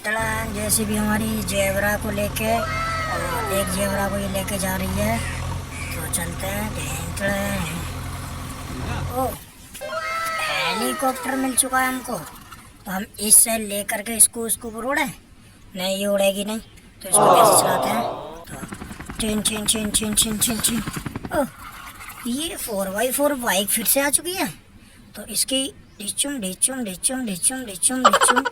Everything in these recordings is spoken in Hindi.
जैसे भी हमारी जेबरा को लेके और एक जेबरा को ये लेके जा रही है, तो चलते हैं। ओ, हेलीकॉप्टर मिल चुका है हमको, तो हम इससे लेकर के इसको ऊपर उड़े। नहीं, ये उड़ेगी नहीं, तो इसको कैसे चलाते हैं? तो चिन चिन चिन चिन चिन चिन चिन। ओह, ये 4x4 बाइक फिर से आ चुकी है। तो इसकी डिचुम डिचुम डिचुम डिचुम डिचुम डिचुम,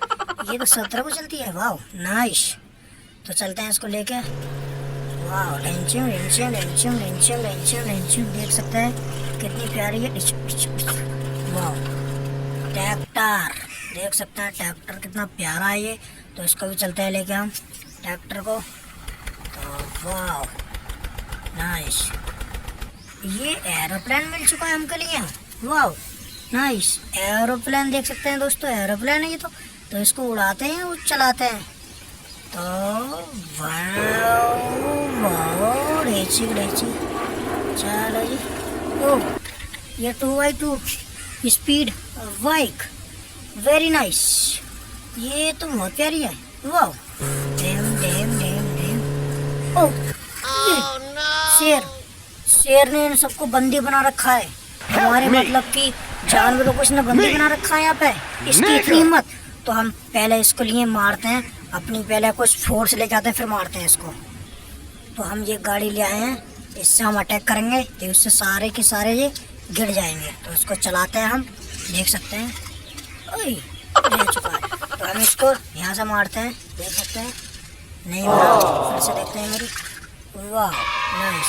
ये तो 17 को चलती है। वाह, नाइस। तो चलते हैं इसको लेके। वाह, डेंचुम डेंचुम डेंचुम डेंचुम डेंचुम डेंचुम, देख सकते हैं कितनी प्यारी है। वाह, ट्रैक्टर देख सकते हैं, ट्रैक्टर कितना प्यारा है ये। तो इसको भी चलते हैं लेके हम ट्रैक्टर को। तो वाह, नाइस। ये एरोप्लेन मिल चुका है हमके लिए। वाह, नाइस। एरोप्लेन देख सकते हैं दोस्तों, एरोप्लेन है ये। तो इसको उड़ाते हैं और चलाते हैं। तो वाह, रेची चलो जी। ओह, ये 2x2 speed bike, very nice. ये तो बहुत प्यारी है। वाह, डेम डेम डेम डेम। ओह, शेर ने इन सबको बंदी बना रखा है। हमारे मतलब कि जानवरों को इसने बंदी बना रखा है यहाँ पे। इसकी इतनी हिम्मत। तो हम पहले इसको लिए मारते हैं, अपनी पहले कुछ फोर्स ले जाते हैं, फिर मारते हैं इसको। तो हम ये गाड़ी ले आए हैं, इससे हम अटैक करेंगे तो उससे सारे के सारे ये गिर जाएंगे। तो इसको चलाते हैं हम, देख सकते हैं। ओए, ले चुका है। तो हम इसको यहाँ से मारते हैं, देख सकते हैं। नहीं मारा, फिर से देखते हैं मेरी। वाह, नाइस।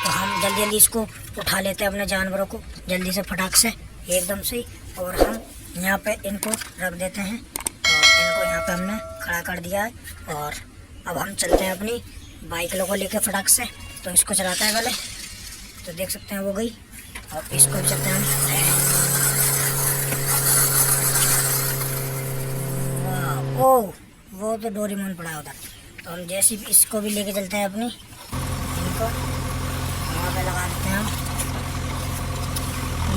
तो हम जल्दी जल्दी इसको उठा लेते हैं, अपने जानवरों को जल्दी से फटाक से एकदम से। और हम यहाँ पे इनको रख देते हैं। तो इनको यहाँ पे हमने खड़ा कर दिया है। और अब हम चलते हैं अपनी बाइक लोगों लेके फटाक से। तो इसको चलाते हैं पहले। तो देख सकते हैं वो गई। और इसको भी चलते हैं हम। ओह, वो तो डोरेमोन पड़ा उधर। तो हम जैसे भी इसको भी लेके चलते हैं अपनी, इनको वहाँ पे लगा देते हैं हम।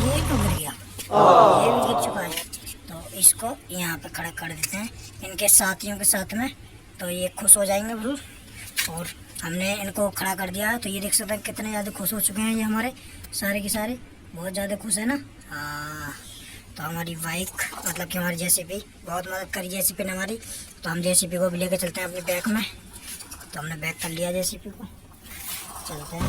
ये तो गिर गया, ये भी गिर चुका है। तो इसको यहाँ पे खड़ा कर देते हैं इनके साथियों के साथ में। तो ये खुश हो जाएंगे जरूर। और हमने इनको खड़ा कर दिया है। तो ये देख सकते हैं कितने ज़्यादा खुश हो चुके हैं ये हमारे सारे के सारे। बहुत ज़्यादा खुश है ना। हाँ, तो हमारी बाइक मतलब कि हमारी जेसीबी बहुत मदद करी जेसीबी ने हमारी। तो हम जेसीबी को भी लेके चलते हैं अपनी बैग में। तो हमने बैग कर लिया जेसीबी को, चलते हैं।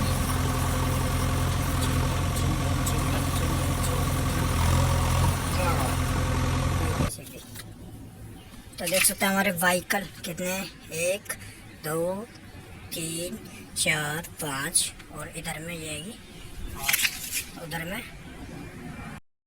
तो देख सकते हैं हमारे व्हीकल कितने हैं, 1 2 3 4 5, और इधर में ये है और उधर में